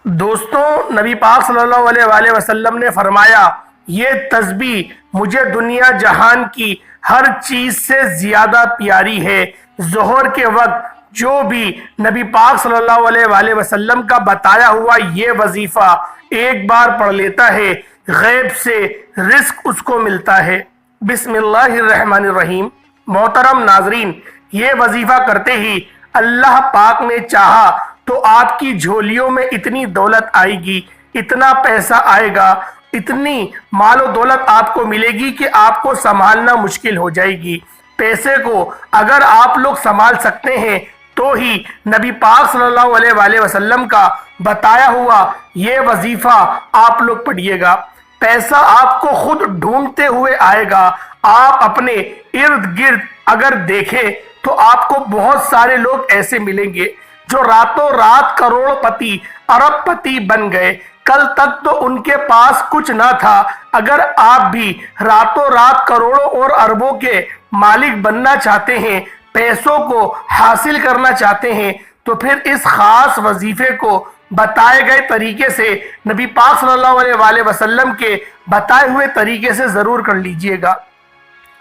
دوستوں، نبی پاک صلی اللہ علیہ وآلہ وسلم نے فرمایا، یہ تسبیح مجھے دنیا جہان کی ہر چیز سے زیادہ پیاری ہے۔ ظہر کے وقت جو بھی نبی پاک صلی اللہ علیہ وآلہ وسلم کا بتایا ہوا یہ وظیفہ ایک بار پڑھ لیتا ہے، غیب سے رزق اس کو ملتا ہے۔ بسم اللہ الرحمن الرحیم۔ محترم ناظرین، یہ وظیفہ کرتے ہی اللہ پاک نے چاہا تو آپ کی جھولیوں میں اتنی دولت آئے گی، اتنا پیسہ آئے گا، اتنی مال و دولت آپ کو ملے گی کہ آپ کو سنبھالنا مشکل ہو جائے گی۔ پیسے کو اگر آپ لوگ سنبھال سکتے ہیں تو ہی نبی پاک صلی اللہ علیہ وآلہ وسلم کا بتایا ہوا یہ وظیفہ آپ لوگ پڑھیے گا۔ پیسہ آپ کو خود ڈھونڈتے ہوئے آئے گا۔ آپ اپنے ارد گرد اگر دیکھیں تو آپ کو بہت سارے لوگ ایسے ملیں گے جو راتوں رات کروڑ پتی ارب پتی بن گئے۔ کل تک تو ان کے پاس کچھ نہ تھا۔ اگر آپ بھی راتوں رات کروڑوں اور اربوں کے مالک بننا چاہتے ہیں، پیسوں کو حاصل کرنا چاہتے ہیں، تو پھر اس خاص وظیفے کو بتائے گئے طریقے سے، نبی پاک صلی اللہ علیہ وآلہ وسلم کے بتائے ہوئے طریقے سے ضرور کر لیجئے گا۔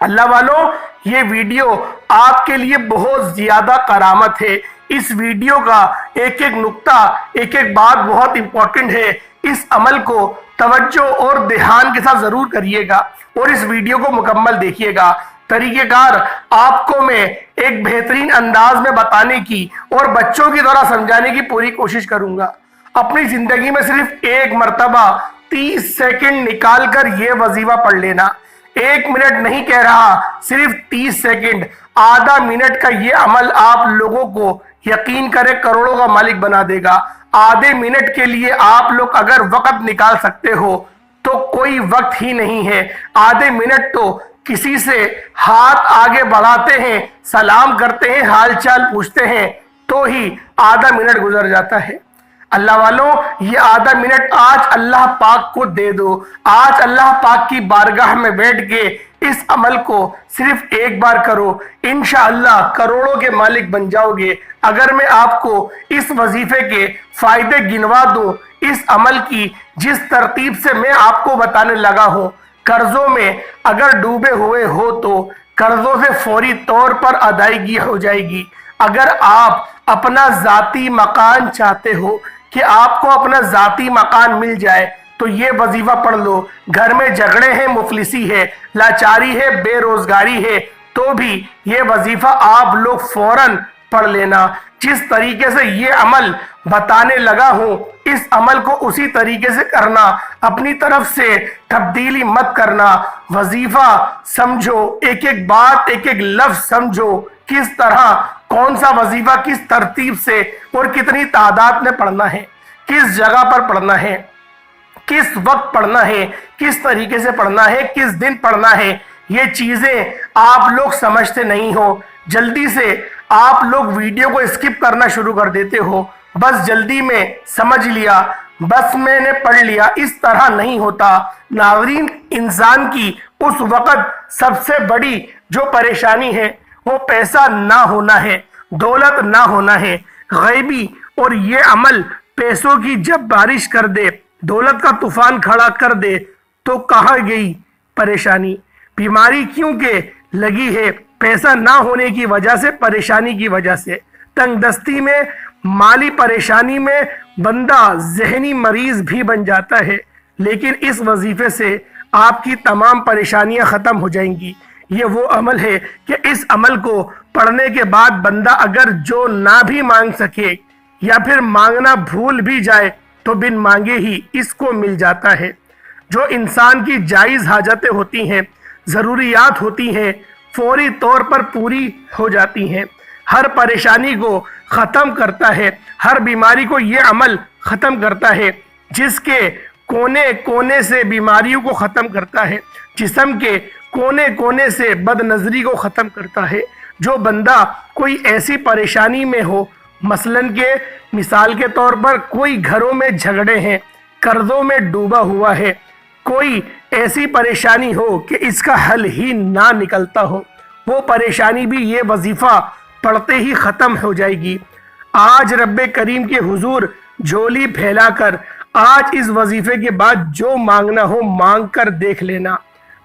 اللہ والوں، یہ ویڈیو آپ کے لیے بہت زیادہ کرامت ہے۔ اس ویڈیو کا ایک ایک نقطہ، ایک ایک بات بہت امپورٹنٹ ہے۔ اس عمل کو توجہ اور دھیان کے ساتھ ضرور کریے گا اور اس ویڈیو کو مکمل دیکھیے گا۔ طریقہ کار آپ کو میں ایک بہترین انداز میں بتانے کی اور بچوں کی طرح سمجھانے کی پوری کوشش کروں گا۔ اپنی زندگی میں صرف ایک مرتبہ 30 سیکنڈ نکال کر یہ وظیفہ پڑھ لینا۔ 1 منٹ نہیں کہہ رہا، صرف 30 سیکنڈ، آدھا منٹ کا یہ عمل آپ لوگوں کو یقین کرے کروڑوں کا مالک بنا دے گا۔ آدھے منٹ کے لیے آپ لوگ اگر وقت نکال سکتے ہو تو کوئی وقت ہی نہیں ہے۔ آدھے منٹ تو کسی سے ہاتھ آگے بڑھاتے ہیں، سلام کرتے ہیں، حال چال پوچھتے ہیں تو ہی آدھا منٹ گزر جاتا ہے۔ اللہ والوں، یہ آدھا منٹ آج اللہ پاک کو دے دو۔ آج اللہ پاک کی بارگاہ میں بیٹھ کے اس عمل کو صرف ایک بار کرو، انشاءاللہ کروڑوں کے مالک بن جاؤ گے۔ اگر میں آپ کو اس وظیفے کے فائدے گنوا دوں، اس عمل کی جس ترتیب سے میں آپ کو بتانے لگا ہوں، قرضوں میں اگر ڈوبے ہوئے ہو تو قرضوں سے فوری طور پر ادائیگی ہو جائے گی۔ اگر آپ اپنا ذاتی مکان چاہتے ہو کہ آپ کو اپنا ذاتی مکان مل جائے تو یہ وظیفہ پڑھ لو۔ گھر میں جھگڑے ہیں، مفلسی ہے، لاچاری ہے، بے روزگاری ہے، تو بھی یہ وظیفہ آپ لوگ فوراً پڑھ لینا۔ جس طریقے سے یہ عمل بتانے لگا ہوں، اس عمل کو اسی طریقے سے کرنا، اپنی طرف سے تبدیلی مت کرنا۔ وظیفہ سمجھو، ایک ایک بات، ایک ایک لفظ سمجھو، کس طرح کون سا وظیفہ کس ترتیب سے اور کتنی تعداد میں پڑھنا ہے، کس جگہ پر پڑھنا ہے، کس وقت پڑھنا ہے، کس طریقے سے پڑھنا ہے، کس دن پڑھنا ہے۔ یہ چیزیں آپ لوگ سمجھتے نہیں ہو، جلدی سے آپ لوگ ویڈیو کو اسکپ کرنا شروع کر دیتے ہو۔ بس جلدی میں سمجھ لیا، بس میں نے پڑھ لیا، اس طرح نہیں ہوتا۔ ناظرین، انسان کی اس وقت سب سے بڑی جو پریشانی ہے وہ پیسہ نہ ہونا ہے، دولت نہ ہونا ہے، غیبی۔ اور یہ عمل پیسوں کی جب بارش کر دے، دولت کا طوفان کھڑا کر دے تو کہاں گئی پریشانی؟ بیماری کیوں کہ لگی ہے؟ پیسہ نہ ہونے کی وجہ سے، پریشانی کی وجہ سے، تنگ دستی میں، مالی پریشانی میں بندہ ذہنی مریض بھی بن جاتا ہے۔ لیکن اس وظیفے سے آپ کی تمام پریشانیاں ختم ہو جائیں گی۔ یہ وہ عمل ہے کہ اس عمل کو پڑھنے کے بعد بندہ اگر جو نہ بھی مانگ سکے یا پھر مانگنا بھول بھی جائے تو بن مانگے ہی اس کو مل جاتا ہے۔ جو انسان کی جائز حاجتیں ہوتی ہیں، ضروریات ہوتی ہیں، فوری طور پر پوری ہو جاتی ہیں۔ ہر پریشانی کو ختم کرتا ہے، ہر بیماری کو یہ عمل ختم کرتا ہے۔ جس کے کونے کونے سے بیماریوں کو ختم کرتا ہے، جسم کے کونے کونے سے بد نظری کو ختم کرتا ہے۔ جو بندہ کوئی ایسی پریشانی میں ہو، مثال کے طور پر کوئی گھروں میں جھگڑے ہیں، قرضوں میں ڈوبا ہوا ہے، کوئی ایسی پریشانی ہو کہ اس کا حل ہی نہ نکلتا ہو، وہ پریشانی بھی یہ وظیفہ پڑھتے ہی ختم ہو جائے گی۔ آج رب کریم کے حضور جھولی پھیلا کر آج اس وظیفے کے بعد جو مانگنا ہو مانگ کر دیکھ لینا۔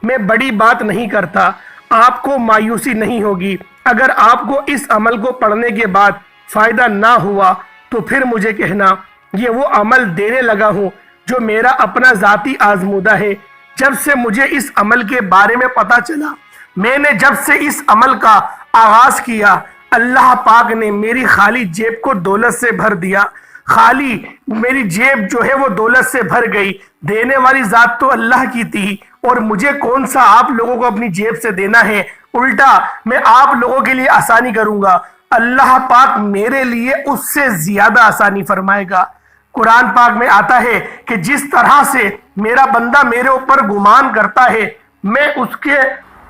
میں بڑی بات نہیں کرتا، آپ کو مایوسی نہیں ہوگی۔ اگر آپ کو اس عمل کو پڑھنے کے بعد فائدہ نہ ہوا تو پھر مجھے کہنا۔ یہ وہ عمل دینے لگا ہوں جو میرا اپنا ذاتی آزمودہ ہے۔ جب سے مجھے اس عمل کے بارے میں پتا چلا، میں نے جب سے اس عمل کا آغاز کیا، اللہ پاک نے میری خالی جیب کو دولت سے بھر دیا۔ خالی میری جیب جو ہے وہ دولت سے بھر گئی۔ دینے والی ذات تو اللہ کی تھی، اور مجھے کون سا آپ لوگوں کو اپنی جیب سے دینا ہے۔ الٹا میں آپ لوگوں کے لیے آسانی کروں گا، اللہ پاک میرے لیے اس سے زیادہ آسانی فرمائے گا۔ قرآن پاک میں آتا ہے کہ جس طرح سے میرا بندہ میرے اوپر گمان کرتا ہے، میں اس کے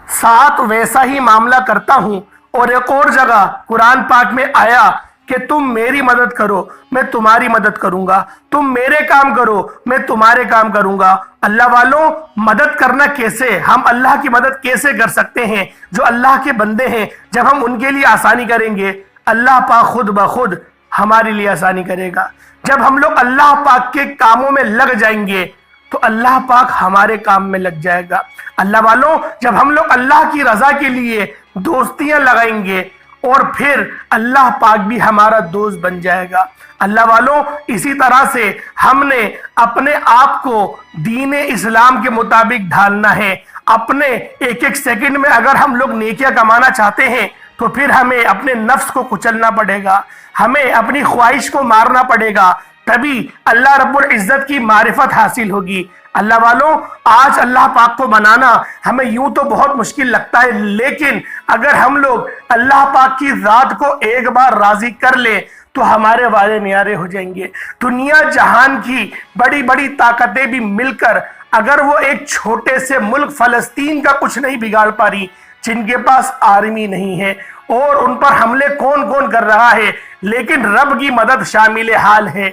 ساتھ ویسا ہی معاملہ کرتا ہوں۔ اور ایک اور جگہ قرآن پاک میں آیا کہ تم میری مدد کرو میں تمہاری مدد کروں گا، تم میرے کام کرو میں تمہارے کام کروں گا۔ اللہ والوں، مدد کرنا کیسے؟ ہم اللہ کی مدد کیسے کر سکتے ہیں؟ جو اللہ کے بندے ہیں، جب ہم ان کے لیے آسانی کریں گے، اللہ پاک خود بخود ہمارے لیے آسانی کرے گا۔ جب ہم لوگ اللہ پاک کے کاموں میں لگ جائیں گے تو اللہ پاک ہمارے کام میں لگ جائے گا۔ اللہ والوں، جب ہم لوگ اللہ کی رضا کے لیے دوستیاں لگائیں گے اور پھر اللہ پاک بھی ہمارا دوست بن جائے گا۔ اللہ والوں، اسی طرح سے ہم نے اپنے آپ کو دین اسلام کے مطابق ڈھالنا ہے۔ اپنے ایک ایک سیکنڈ میں اگر ہم لوگ نیکیاں کمانا چاہتے ہیں تو پھر ہمیں اپنے نفس کو کچلنا پڑے گا، ہمیں اپنی خواہش کو مارنا پڑے گا، تبھی اللہ رب العزت کی معرفت حاصل ہوگی۔ اللہ والوں، آج اللہ پاک کو بنانا ہمیں یوں تو بہت مشکل لگتا ہے، لیکن اگر ہم لوگ اللہ پاک کی ذات کو ایک بار راضی کر لیں تو ہمارے وعدے نیارے ہو جائیں گے۔ دنیا جہان کی بڑی بڑی طاقتیں بھی مل کر اگر وہ ایک چھوٹے سے ملک فلسطین کا کچھ نہیں بگاڑ پا رہی، جن کے پاس آرمی نہیں ہے اور ان پر حملے کون کون کر رہا ہے، لیکن رب کی مدد شامل حال ہے۔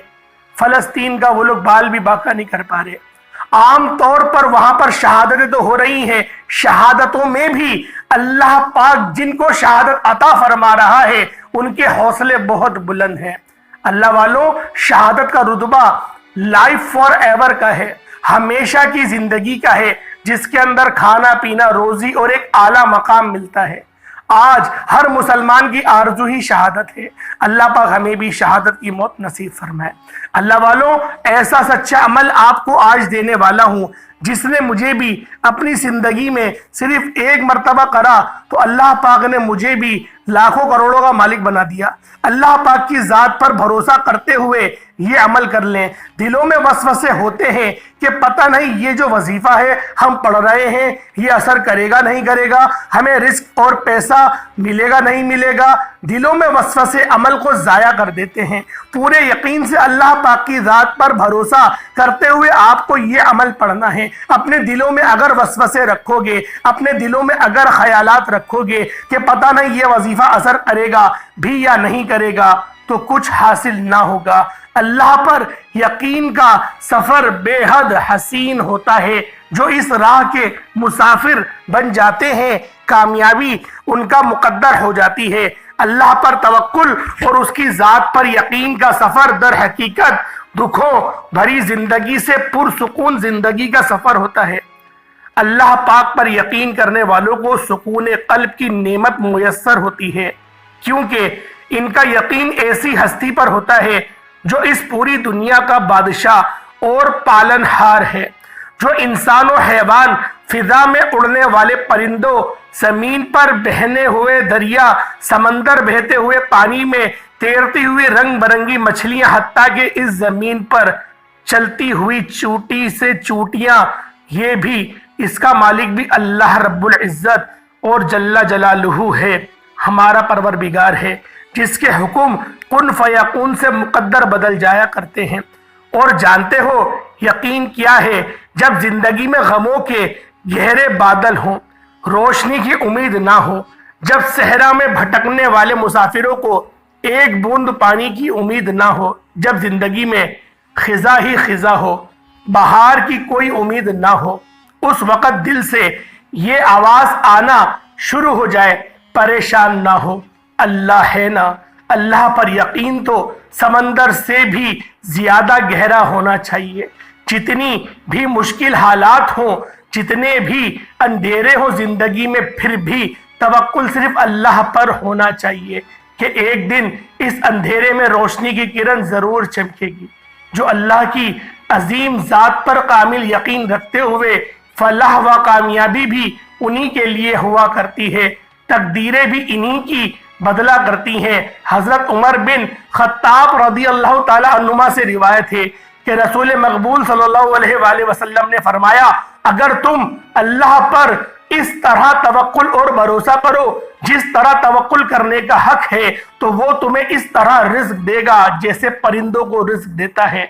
فلسطین کا وہ لوگ بال بھی باقا نہیں کر پا رہے۔ عام طور پر وہاں پر شہادتیں تو ہو رہی ہیں، شہادتوں میں بھی اللہ پاک جن کو شہادت عطا فرما رہا ہے ان کے حوصلے بہت بلند ہیں۔ اللہ والوں، شہادت کا رتبہ لائف فار ایور کا ہے، ہمیشہ کی زندگی کا ہے، جس کے اندر کھانا پینا، روزی اور ایک اعلیٰ مقام ملتا ہے۔ آج ہر مسلمان کی آرزو ہی شہادت ہے۔ اللہ پاک ہمیں بھی شہادت کی موت نصیب فرمائے۔ اللہ والوں، ایسا سچا عمل آپ کو آج دینے والا ہوں جس نے مجھے بھی اپنی زندگی میں صرف ایک مرتبہ کرا تو اللہ پاک نے مجھے بھی لاکھوں کروڑوں کا مالک بنا دیا۔ اللہ پاک کی ذات پر بھروسہ کرتے ہوئے یہ عمل کر لیں۔ دلوں میں وسوسے ہوتے ہیں کہ پتہ نہیں یہ جو وظیفہ ہے ہم پڑھ رہے ہیں یہ اثر کرے گا نہیں کرے گا، ہمیں رزق اور پیسہ ملے گا نہیں ملے گا۔ دلوں میں وسوسے عمل کو ضائع کر دیتے ہیں۔ پورے یقین سے اللہ پاک کی ذات پر بھروسہ کرتے ہوئے آپ کو یہ عمل پڑھنا ہے۔ اپنے دلوں میں اگر وسوسے رکھو گے، اپنے دلوں میں اگر خیالات رکھو گے کہ پتہ نہیں یہ وظیفہ اثر کرے گا بھی یا نہیں کرے گا تو کچھ حاصل نہ ہوگا۔ اللہ پر یقین کا سفر بے حد حسین ہوتا ہے۔ جو اس راہ کے مسافر بن جاتے ہیں کامیابی ان کا مقدر ہو جاتی ہے۔ اللہ پر توکل اور اس کی ذات پر یقین کا سفر در حقیقت دکھوں بھری زندگی سے پرسکون زندگی کا سفر ہوتا ہے۔ اللہ پاک پر یقین کرنے والوں کو سکون قلب کی نعمت میسر ہوتی ہے، کیونکہ ان کا یقین ایسی ہستی پر ہوتا ہے جو اس پوری دنیا کا بادشاہ اور پالن ہار ہے، جو انسان و حیوان، فضا میں اڑنے والے پرندوں، زمین پر بہنے ہوئے دریا، سمندر بہتے ہوئے پانی میں تیرتی ہوئی رنگ برنگی مچھلیاں، حتیٰ کہ اس زمین پر چلتی ہوئی چوٹی سے چوٹیاں، یہ بھی اس کا مالک بھی اللہ رب العزت اور جل جلالہ ہے، ہمارا پروردگار ہے، جس کے حکم کن فیکون سے مقدر بدل جایا کرتے ہیں۔ اور جانتے ہو یقین کیا ہے؟ جب زندگی میں غموں کے گہرے بادل ہوں، روشنی کی امید نہ ہو، جب صحرا میں بھٹکنے والے مسافروں کو ایک بوند پانی کی امید نہ ہو، جب زندگی میں خزاں ہی خزاں ہو، بہار کی کوئی امید نہ ہو، اس وقت دل سے یہ آواز آنا شروع ہو جائے، پریشان نہ ہو، اللہ ہے نا۔ اللہ پر یقین تو سمندر سے بھی زیادہ گہرا ہونا چاہیے۔ جتنی بھی مشکل حالات ہوں، جتنے بھی اندھیرے ہوں زندگی میں، پھر بھی توکل صرف اللہ پر ہونا چاہیے کہ ایک دن اس اندھیرے میں روشنی کی کرن ضرور چمکے گی۔ جو اللہ کی عظیم ذات پر کامل یقین رکھتے ہوئے فلاح و کامیابی بھی انہی کے لیے ہوا کرتی ہے، تقدیریں بھی انہی کی بدلا کرتی ہیں۔ حضرت عمر بن خطاب رضی اللہ تعالی عنہما سے روایت ہے کہ رسول مقبول صلی اللہ علیہ وآلہ وسلم نے فرمایا، اگر تم اللہ پر اس طرح توکل اور بھروسہ کرو جس طرح توکل کرنے کا حق ہے، تو وہ تمہیں اس طرح رزق دے گا جیسے پرندوں کو رزق دیتا ہے۔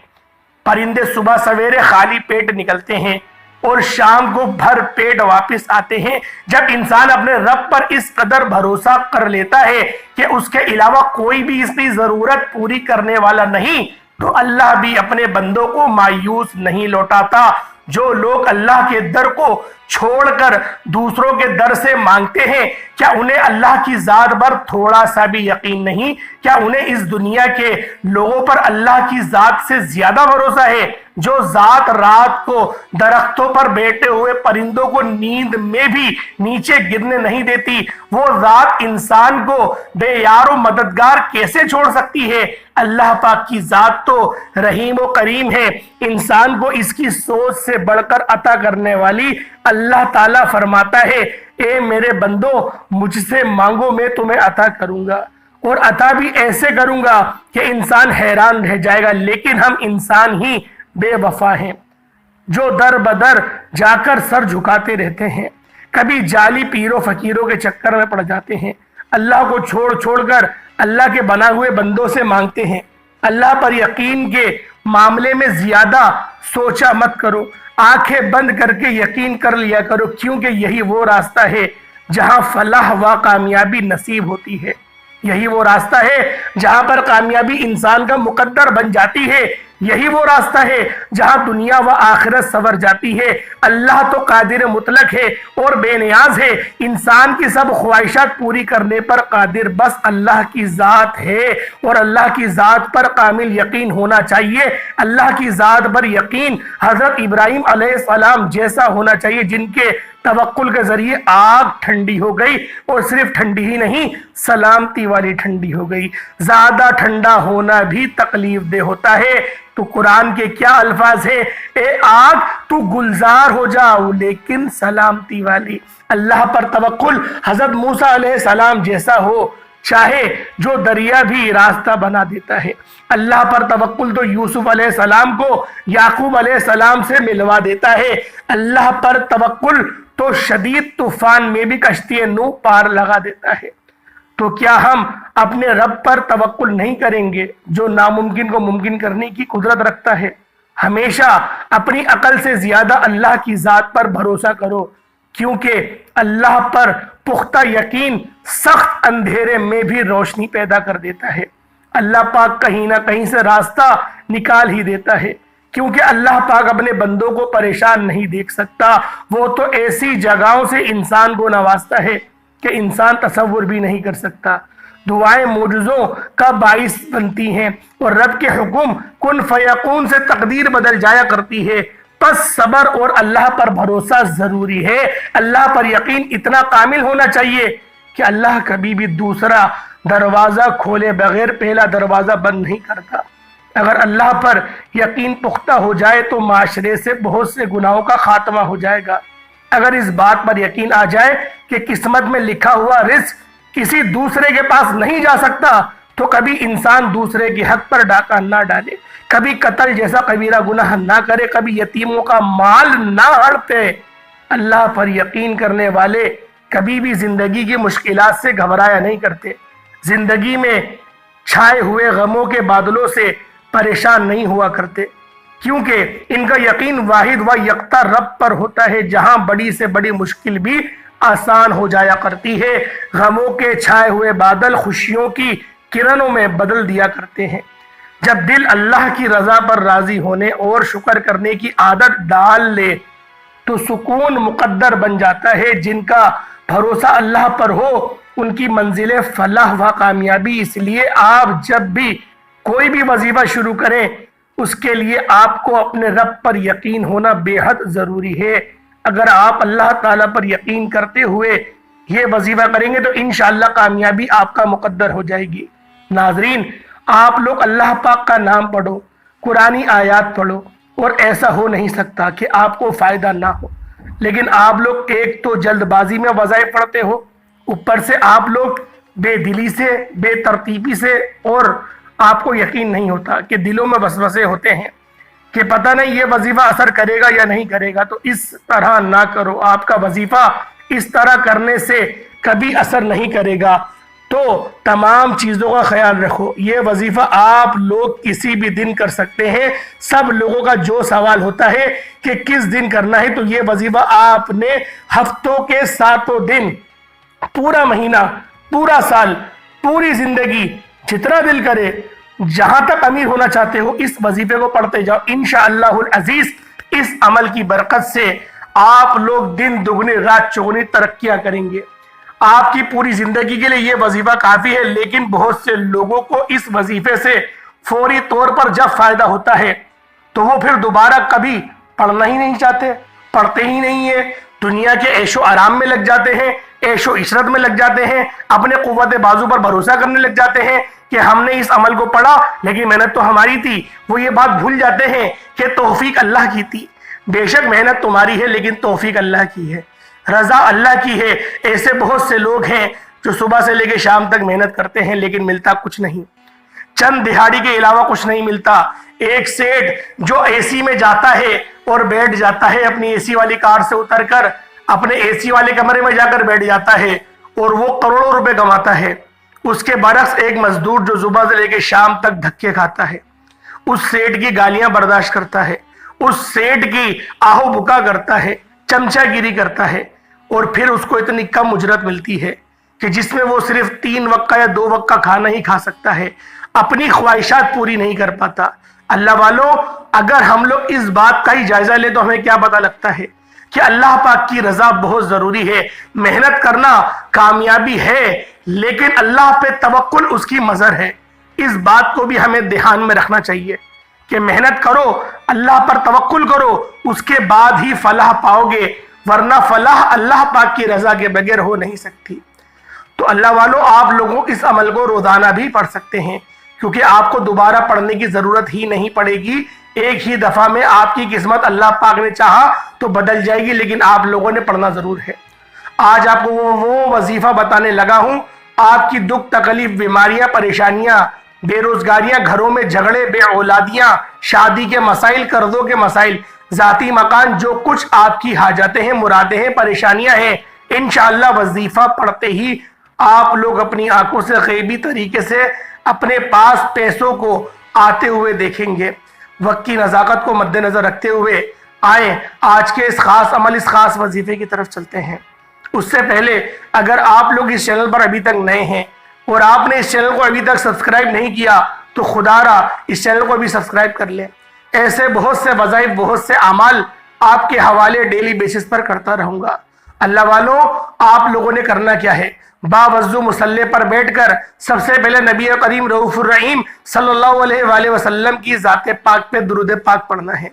پرندے صبح سویرے خالی پیٹ نکلتے ہیں اور شام کو بھر پیٹ واپس آتے ہیں۔ جب انسان اپنے رب پر اس قدر بھروسہ کر لیتا ہے کہ اس کے علاوہ کوئی بھی اس کی ضرورت پوری کرنے والا نہیں، تو اللہ بھی اپنے بندوں کو مایوس نہیں لوٹاتا۔ جو لوگ اللہ کے در کو چھوڑ کر دوسروں کے در سے مانگتے ہیں، کیا انہیں اللہ کی ذات پر تھوڑا سا بھی یقین نہیں؟ کیا انہیں اس دنیا کے لوگوں پر اللہ کی ذات سے زیادہ بھروسہ ہے؟ جو ذات رات کو درختوں پر بیٹھے ہوئے پرندوں کو نیند میں بھی نیچے گرنے نہیں دیتی، وہ ذات انسان کو بے یار و مددگار کیسے چھوڑ سکتی ہے؟ اللہ پاک کی ذات تو رحیم و کریم ہے، انسان کو اس کی سوچ سے بڑھ کر عطا کرنے والی۔ اللہ تعالیٰ فرماتا ہے، اے میرے بندو مجھ سے مانگو میں تمہیں عطا کروں گا، اور عطا بھی ایسے کروں گا کہ انسان حیران رہ جائے گا۔ لیکن ہم انسان ہی بے وفا ہیں جو در بدر جا کر سر جھکاتے رہتے ہیں، کبھی جعلی پیروں فقیروں کے چکر میں پڑ جاتے ہیں، اللہ کو چھوڑ کر اللہ کے بنا ہوئے بندوں سے مانگتے ہیں۔ اللہ پر یقین کے معاملے میں زیادہ سوچا مت کرو، آنکھیں بند کر کے یقین کر لیا کرو، کیونکہ یہی وہ راستہ ہے جہاں فلاح و کامیابی نصیب ہوتی ہے۔ یہی وہ راستہ ہے جہاں پر کامیابی انسان کا مقدر بن جاتی ہے۔ یہی وہ راستہ ہے جہاں دنیا و آخرت سنور جاتی ہے۔ اللہ تو قادر مطلق ہے اور بے نیاز ہے، انسان کی سب خواہشات پوری کرنے پر قادر بس اللہ کی ذات ہے، اور اللہ کی ذات پر کامل یقین ہونا چاہیے۔ اللہ کی ذات پر یقین حضرت ابراہیم علیہ السلام جیسا ہونا چاہیے، جن کے توکل کے ذریعے آگ ٹھنڈی ہو گئی، اور صرف ٹھنڈی ہی نہیں، سلامتی والی ٹھنڈی ہو گئی۔ زیادہ ٹھنڈا ہونا بھی تکلیف دہ ہوتا ہے۔ تو قرآن کے کیا الفاظ ہیں، اے آگ تو گلزار ہو جاؤ لیکن سلامتی والی۔ اللہ پر توکل حضرت موسیٰ علیہ السلام جیسا ہو، چاہے جو دریا بھی راستہ بنا دیتا ہے۔ اللہ پر توکل تو یوسف علیہ السلام کو یعقوب علیہ السلام سے ملوا دیتا ہے۔ اللہ پر توکل تو شدید طوفان میں بھی کشتی نوح پار لگا دیتا ہے۔ تو کیا ہم اپنے رب پر توکل نہیں کریں گے جو ناممکن کو ممکن کرنے کی قدرت رکھتا ہے؟ ہمیشہ اپنی عقل سے زیادہ اللہ کی ذات پر بھروسہ کرو، کیونکہ اللہ پر پختہ یقین سخت اندھیرے میں بھی روشنی پیدا کر دیتا ہے۔ اللہ پاک کہیں نہ کہیں سے راستہ نکال ہی دیتا ہے، کیونکہ اللہ پاک اپنے بندوں کو پریشان نہیں دیکھ سکتا۔ وہ تو ایسی جگہوں سے انسان کو نوازتا ہے کہ انسان تصور بھی نہیں کر سکتا۔ دعائیں معجزوں کا باعث بنتی ہیں، اور رب کے حکم کن فیکون سے تقدیر بدل جایا کرتی ہے۔ پس صبر اور اللہ پر بھروسہ ضروری ہے۔ اللہ پر یقین اتنا کامل ہونا چاہیے کہ اللہ کبھی بھی دوسرا دروازہ کھولے بغیر پہلا دروازہ بند نہیں کرتا۔ اگر اللہ پر یقین پختہ ہو جائے تو معاشرے سے بہت سے گناہوں کا خاتمہ ہو جائے گا۔ اگر اس بات پر یقین آ جائے کہ قسمت میں لکھا ہوا رزق کسی دوسرے کے پاس نہیں جا سکتا، تو کبھی انسان دوسرے کے حق پر ڈاکہ نہ ڈالے، کبھی قتل جیسا کبیرہ گناہ نہ کرے، کبھی یتیموں کا مال نہ ہڑپے۔ اللہ پر یقین کرنے والے کبھی بھی زندگی کی مشکلات سے گھبرایا نہیں کرتے، زندگی میں چھائے ہوئے غموں کے بادلوں سے پریشان نہیں ہوا کرتے، کیونکہ ان کا یقین واحد و یکتا رب پر ہوتا ہے، جہاں بڑی سے بڑی مشکل بھی آسان ہو جایا کرتی ہے۔ غموں کے چھائے ہوئے بادل خوشیوں کی کرنوں میں بدل دیا کرتے ہیں۔ جب دل اللہ کی رضا پر راضی ہونے اور شکر کرنے کی عادت ڈال لے تو سکون مقدر بن جاتا ہے۔ جن کا بھروسہ اللہ پر ہو ان کی منزل فلاح و کامیابی۔ اس لیے آپ جب بھی کوئی بھی وظیفہ شروع کریں اس کے لیے آپ کو اپنے رب پر یقین ہونا بے حد ضروری ہے۔ اگر آپ اللہ تعالیٰ پر یقین کرتے ہوئے یہ وظیفہ کریں گے تو انشاءاللہ کامیابی آپ کا مقدر ہو جائے گی۔ ناظرین، آپ لوگ اللہ پاک کا نام پڑھو، قرآنی آیات پڑھو، اور ایسا ہو نہیں سکتا کہ آپ کو فائدہ نہ ہو، لیکن آپ لوگ ایک تو جلد بازی میں وظائف پڑھتے ہو، اوپر سے آپ لوگ بے دلی سے، بے ترتیبی سے، اور آپ کو یقین نہیں ہوتا کہ دلوں میں وسوسے ہوتے ہیں کہ پتہ نہیں یہ وظیفہ اثر کرے گا یا نہیں کرے گا۔ تو اس طرح نہ کرو، آپ کا وظیفہ اس طرح کرنے سے کبھی اثر نہیں کرے گا۔ تو تمام چیزوں کا خیال رکھو، یہ وظیفہ آپ لوگ کسی بھی دن کر سکتے ہیں۔ سب لوگوں کا جو سوال ہوتا ہے کہ کس دن کرنا ہے، تو یہ وظیفہ آپ نے ہفتوں کے 7 دن، پورا مہینہ، پورا سال، پوری زندگی، جتنا دل کرے، جہاں تک امیر ہونا چاہتے ہو، اس وظیفے کو پڑھتے جاؤ۔ انشاءاللہ العزیز اس عمل کی برکت سے آپ لوگ دن دگنی رات چگنی ترقیاں کریں گے۔ آپ کی پوری زندگی کے لیے یہ وظیفہ کافی ہے، لیکن بہت سے لوگوں کو اس وظیفے سے فوری طور پر جب فائدہ ہوتا ہے تو وہ پھر دوبارہ کبھی پڑھنا ہی نہیں چاہتے، پڑھتے ہی نہیں ہیں، دنیا کے عیش و آرام میں لگ جاتے ہیں، عیش و عشرت میں لگ جاتے ہیں، اپنے قوت بازو پر بھروسہ کرنے لگ جاتے ہیں کہ ہم نے اس عمل کو پڑھا لیکن محنت تو ہماری تھی۔ وہ یہ بات بھول جاتے ہیں کہ توفیق اللہ کی تھی۔ بے شک محنت تمہاری ہے لیکن توفیق اللہ کی ہے، رضا اللہ کی ہے۔ ایسے بہت سے لوگ ہیں جو صبح سے لے کے شام تک محنت کرتے ہیں لیکن ملتا کچھ نہیں، چند دہاڑی کے علاوہ کچھ نہیں ملتا۔ ایک سیٹ جو اے سی میں جاتا ہے اور بیٹھ جاتا ہے، اپنی اے سی والی کار سے اتر کر اپنے اے سی والے کمرے میں جا کر بیٹھ جاتا ہے اور وہ کروڑوں روپے کماتا ہے۔ اس کے برعکس ایک مزدور جو صبح سے لے کے شام تک دھکے کھاتا ہے، اس سیٹ کی گالیاں برداشت کرتا ہے، اس سیٹ کی آہو بکا کرتا ہے، چمچہ گیری کرتا ہے، اور پھر اس کو اتنی کم اجرت ملتی ہے کہ جس میں وہ صرف 3 وقت کا یا 2 وقت کا کھانا ہی کھا سکتا ہے، اپنی خواہشات پوری نہیں کر پاتا۔ اللہ والوں، اگر ہم لوگ اس بات کا ہی جائزہ لیں تو ہمیں کیا پتہ لگتا ہے کہ اللہ پاک کی رضا بہت ضروری ہے۔ محنت کرنا کامیابی ہے، لیکن اللہ پہ توکل اس کی مظہر ہے۔ اس بات کو بھی ہمیں دھیان میں رکھنا چاہیے کہ محنت کرو، اللہ پر توکل کرو، اس کے بعد ہی فلاح پاؤ گے، ورنہ فلاح اللہ پاک کی رضا کے بغیر ہو نہیں سکتی۔ تو اللہ والوں، آپ لوگوں اس عمل کو روزانہ بھی پڑھ سکتے ہیں، کیونکہ آپ کو دوبارہ پڑھنے کی ضرورت ہی نہیں پڑے گی۔ ایک ہی دفعہ میں آپ کی قسمت اللہ پاک نے چاہا تو بدل جائے گی، لیکن آپ لوگوں نے پڑھنا ضرور ہے۔ آج آپ کو وہ وظیفہ بتانے لگا ہوں۔ آپ کی دکھ تکلیف، بیماریاں، پریشانیاں، بے روزگاریاں، گھروں میں جھگڑے، بے اولادیاں، شادی کے مسائل، قرضوں کے مسائل، ذاتی مکان، جو کچھ آپ کی حاجتیں ہیں، مرادیں ہیں، پریشانیاں ہیں، انشاءاللہ وظیفہ پڑھتے ہی آپ لوگ اپنی آنکھوں سے غیبی طریقے سے اپنے پاس پیسوں کو آتے ہوئے دیکھیں گے۔ وقت کی نزاکت کو مد نظر رکھتے ہوئے آئیں آج کے اس خاص عمل، اس خاص وظیفے کی طرف چلتے ہیں۔ اس سے پہلے اگر آپ لوگ اس چینل پر ابھی تک نئے ہیں اور آپ نے اس چینل کو ابھی تک سبسکرائب نہیں کیا تو خدا را اس چینل کو بھی سبسکرائب کر لیں۔ ایسے بہت سے وظائف، بہت سے اعمال آپ کے حوالے ڈیلی بیسس پر کرتا رہوں گا۔ اللہ والوں، آپ لوگوں نے کرنا کیا ہے؟ باوضو مصلی پر بیٹھ کر سب سے پہلے نبی کریم رؤوف الرحیم صلی اللہ علیہ وآلہ وسلم کی ذات پاک پہ درود پاک پڑھنا ہے۔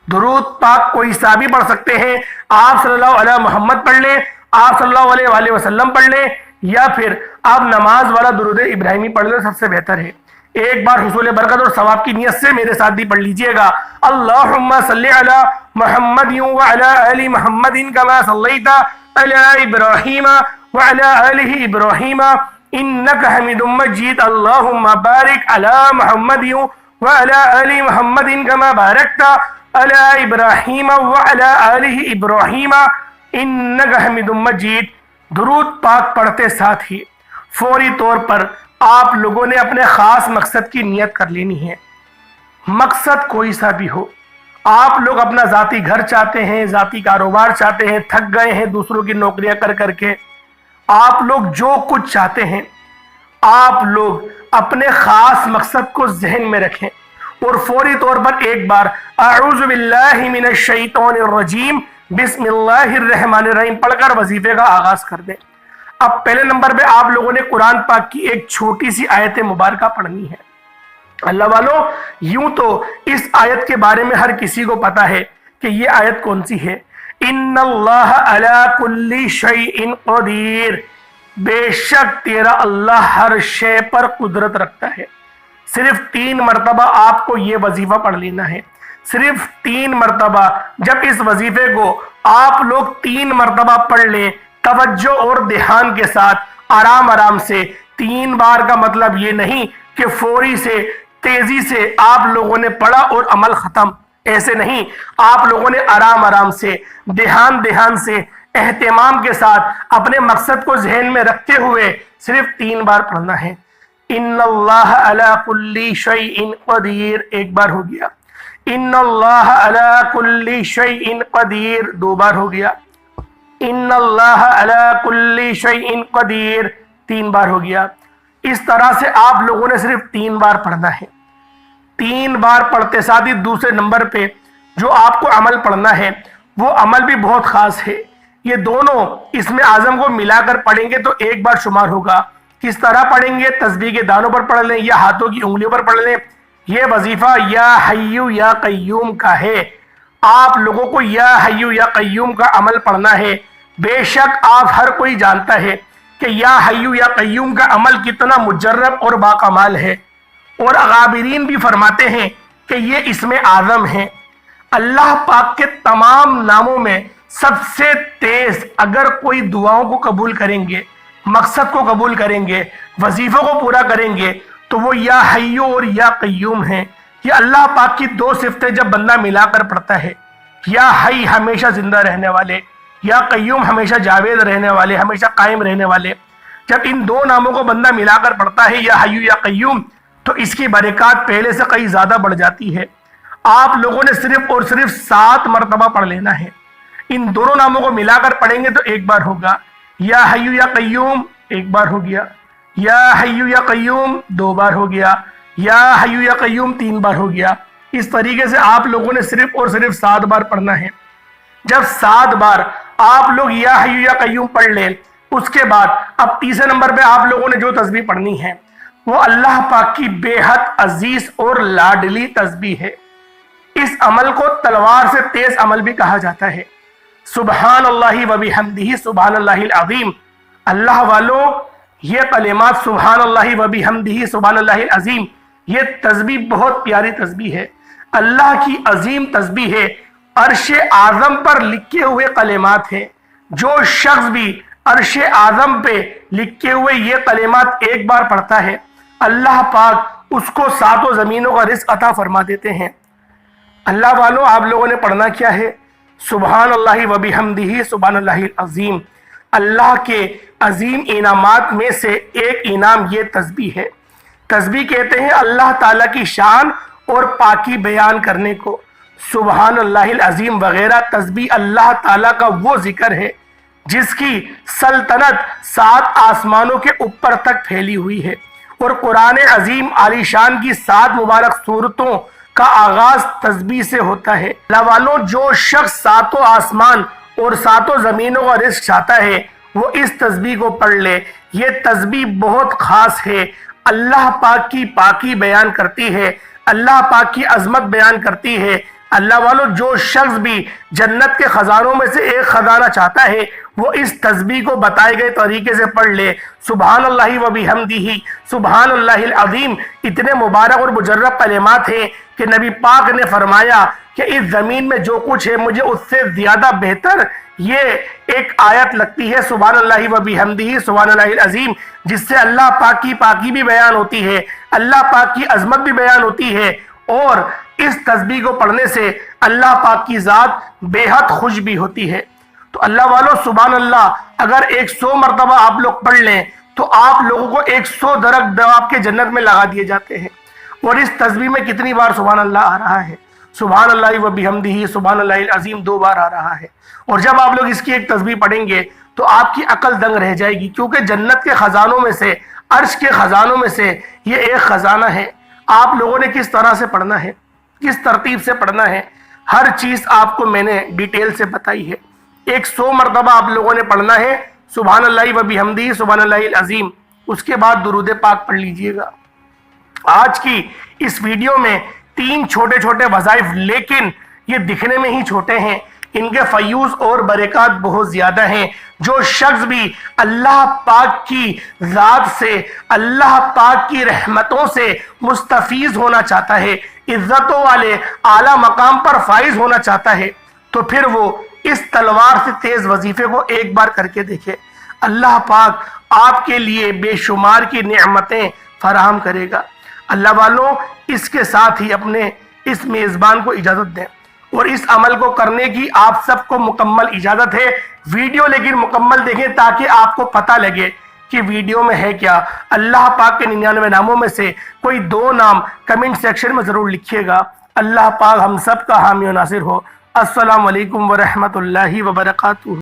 درود پاک کوئی سا بھی پڑھ سکتے ہیں، آپ صلی اللہ علیہ محمد پڑھ لیں، آپ صلی اللہ علیہ وآلہ وسلم پڑھ لیں، یا پھر آپ نماز والا درود ابراہیمی پڑھ لیں، سب سے بہتر ہے۔ ایک بار حصول برکت اور ثواب کی نیت سے میرے ساتھ بھی پڑھ لیجئے گا۔ اللہم صلی علی محمد وعلی آل محمد کما صلیت علی ابراہیم وعلی آل ابراہیم انکا حمید مجید۔ اللہم بارک علی محمد وعلی آل محمد کما بارکت علی ابراہیم وعلی آل ابراہیم انکا حمید مجید۔ درود پاک پڑھتے ساتھ ہی فوری طور پر آپ لوگوں نے اپنے خاص مقصد کی نیت کر لینی ہے۔ مقصد کوئی سا بھی ہو، آپ لوگ اپنا ذاتی گھر چاہتے ہیں، ذاتی کاروبار چاہتے ہیں، تھک گئے ہیں دوسروں کی نوکریاں کر کر کے، آپ لوگ جو کچھ چاہتے ہیں، آپ لوگ اپنے خاص مقصد کو ذہن میں رکھیں اور فوری طور پر ایک بار اعوذ باللہ من الشیطان الرجیم بسم اللہ الرحمن الرحیم پڑھ کر وظیفے کا آغاز کر دیں۔ اب پہلے نمبر پہ آپ لوگوں نے قرآن پاک کی ایک چھوٹی سی آیت مبارکہ پڑھنی ہے۔ اللہ والوں، یوں تو اس آیت کے بارے میں ہر کسی کو پتا ہے کہ یہ آیت کون سی ہے۔ ان اللہ علی کل شیء قدیر، بے شک تیرا اللہ ہر شے پر قدرت رکھتا ہے۔ صرف 3 مرتبہ آپ کو یہ وظیفہ پڑھ لینا ہے، صرف 3 مرتبہ۔ جب اس وظیفے کو آپ لوگ 3 مرتبہ پڑھ لیں توجہ اور دھیان کے ساتھ، آرام آرام سے، 3 بار کا مطلب یہ نہیں کہ فوری سے تیزی سے آپ لوگوں نے پڑھا اور عمل ختم، ایسے نہیں۔ آپ لوگوں نے آرام آرام سے، دھیان سے، اہتمام کے ساتھ اپنے مقصد کو ذہن میں رکھتے ہوئے صرف 3 بار پڑھنا ہے۔ ان اللہ علی کل شیء قدیر، ایک بار ہو گیا۔ ان اللہ علی کل شیء قدیر، 2 بار ہو گیا۔ ان اللہ علی کل شیء قدیر، 3 بار ہو گیا۔ اس طرح سے آپ لوگوں نے صرف 3 بار پڑھنا ہے۔ 3 بار پڑھتے ساتھ ہی دوسرے نمبر پہ جو آپ کو عمل پڑھنا ہے وہ عمل بھی بہت خاص ہے۔ یہ دونوں اسم اعظم کو ملا کر پڑھیں گے تو 1 بار شمار ہوگا۔ کس طرح پڑھیں گے؟ تسبیح کے دانوں پر پڑھ لیں یا ہاتھوں کی انگلیوں پر پڑھ لیں۔ یہ وظیفہ یا حیو یا قیوم کا ہے۔ آپ لوگوں کو یا حیو یا قیوم کا عمل پڑھنا ہے۔ بے شک آپ ہر کوئی جانتا ہے کہ یا حیو یا قیوم کا عمل کتنا مجرب اور باکمال ہے، اور اغابرین بھی فرماتے ہیں کہ یہ اسم اعظم ہے۔ اللہ پاک کے تمام ناموں میں سب سے تیز اگر کوئی دعاؤں کو قبول کریں گے، مقصد کو قبول کریں گے، وظیفوں کو پورا کریں گے تو وہ یا حیو اور یا قیوم ہیں۔ یہ اللہ پاک کی 2 صفتیں جب بندہ ملا کر پڑھتا ہے، یا حی ہمیشہ زندہ رہنے والے، یا قیوم ہمیشہ جاوید رہنے والے، ہمیشہ قائم رہنے والے، جب ان 2 ناموں کو بندہ ملا کر پڑھتا ہے یا حیو یا قیوم تو اس کی برکات پہلے سے کئی زیادہ بڑھ جاتی ہے۔ آپ لوگوں نے صرف اور صرف 7 مرتبہ پڑھ لینا ہے۔ ان دونوں ناموں کو ملا کر پڑھیں گے تو 1 بار ہوگا۔ یا حیو یا قیوم 1 بار ہو گیا، یا حیو یا قیوم 2 بار ہو گیا، یا حیو یا قیوم 3 بار ہو گیا۔ اس طریقے سے آپ لوگوں نے صرف اور صرف 7 بار پڑھنا ہے۔ جب 7 بار آپ لوگ یا حیو یا قیوم پڑھ لیں، اس کے بعد اب تیسرے نمبر پہ آپ لوگوں نے جو تسبیح پڑھنی ہے وہ اللہ پاک کی بے حد عزیز اور لاڈلی تسبیح ہے۔ اس عمل کو تلوار سے تیز عمل بھی کہا جاتا ہے۔ سبحان اللہ و بحمدہ سبحان اللہ العظیم۔ اللہ والوں، یہ کلمات سبحان اللہ و بحمدہ سبحان اللہ العظیم، یہ تسبیح بہت پیاری تسبیح ہے، اللہ کی عظیم تسبیح ہے۔ عرش اعظم پر لکھے ہوئے کلمات ہیں۔ جو شخص بھی عرش اعظم پہ لکھے ہوئے یہ کلمات 1 بار پڑھتا ہے، اللہ پاک اس کو 7 زمینوں کا رزق عطا فرما دیتے ہیں۔ اللہ والوں، آپ لوگوں نے پڑھنا کیا ہے؟ سبحان اللہ و بحمدہ سبحان اللہ العظیم۔ اللہ کے عظیم انعامات میں سے ایک انعام یہ تسبیح ہے۔ تسبیح کہتے ہیں اللہ تعالیٰ کی شان اور پاکی بیان کرنے کو۔ سبحان اللہ العظیم وغیرہ تسبیح اللہ تعالیٰ کا وہ ذکر ہے جس کی سلطنت 7 آسمانوں کے اوپر تک پھیلی ہوئی ہے، اور قرآن عظیم عالی شان کی 7 مبارک سورتوں کا آغاز تسبیح سے ہوتا ہے۔ اللہ والوں، جو شخص 7 آسمان اور 7 زمینوں کا رزق چاہتا ہے وہ اس تسبیح کو پڑھ لے۔ یہ تسبیح بہت خاص ہے، اللہ پاک کی پاکی بیان کرتی ہے، اللہ پاک کی عظمت بیان کرتی ہے۔ اللہ والوں، جو شخص بھی جنت کے خزانوں میں سے ایک خزانہ چاہتا ہے وہ اس تسبیح کو بتائے گئے طریقے سے پڑھ لے۔ سبحان اللہ و بحمدہ سبحان اللہ العظیم اتنے مبارک اور مجرب کلمات ہیں کہ نبی پاک نے فرمایا کہ اس زمین میں جو کچھ ہے مجھے اس سے زیادہ بہتر یہ ایک آیت لگتی ہے، سبحان اللہ و بحمدہ سبحان اللہ العظیم، جس سے اللہ پاک کی پاکی بھی بیان ہوتی ہے، اللہ پاک کی عظمت بھی بیان ہوتی ہے، اور اس تسبیح کو پڑھنے سے اللہ پاک کی ذات بے حد خوش بھی ہوتی ہے۔ تو اللہ والوں، سبحان اللہ اگر 100 مرتبہ آپ لوگ پڑھ لیں تو آپ لوگوں کو 100 درخت آپ کے جنت میں لگا دیے جاتے ہیں۔ اور اس تسبیح میں کتنی بار سبحان اللہ آ رہا ہے؟ سبحان اللہ و بحمدہ سبحان اللہ العظیم 2 بار آ رہا ہے۔ اور جب آپ لوگ اس کی ایک تسبیح پڑھیں گے تو آپ کی عقل دنگ رہ جائے گی، کیونکہ جنت کے خزانوں میں سے، عرش کے خزانوں میں سے یہ ایک خزانہ ہے۔ آپ لوگوں نے کس طرح سے پڑھنا ہے، کس ترتیب سے پڑھنا ہے، ہر چیز آپ کو میں نے ڈیٹیل سے بتائی ہے۔ 100 مرتبہ آپ لوگوں نے پڑھنا ہے سبحان اللہ و بحمدہ سبحان اللہ العظیم، اس کے بعد درود پاک پڑھ لیجئے گا۔ آج کی اس ویڈیو میں 3 چھوٹے چھوٹے وظائف، لیکن یہ دکھنے میں ہی چھوٹے ہیں، ان کے فیوز اور برکات بہت زیادہ ہیں۔ جو شخص بھی اللہ پاک کی ذات سے، اللہ پاک کی رحمتوں سے مستفیض ہونا چاہتا ہے، عزتوں والے اعلیٰ مقام پر فائز ہونا چاہتا ہے، تو پھر وہ اس تلوار سے تیز وظیفے کو ایک بار کر کے دیکھے۔ اللہ پاک آپ کے لیے بے شمار کی نعمتیں فراہم کرے گا۔ اللہ والوں، اس کے ساتھ ہی اپنے اس میزبان کو اجازت دیں، اور اس عمل کو کرنے کی آپ سب کو مکمل اجازت ہے۔ ویڈیو لیکن مکمل دیکھیں تاکہ آپ کو پتہ لگے کہ ویڈیو میں ہے کیا۔ اللہ پاک کے 99 ناموں میں سے کوئی 2 نام کمنٹ سیکشن میں ضرور لکھیے گا۔ اللہ پاک ہم سب کا حامی و ناصر ہو۔ السلام علیکم ورحمۃ اللہ وبرکاتہ۔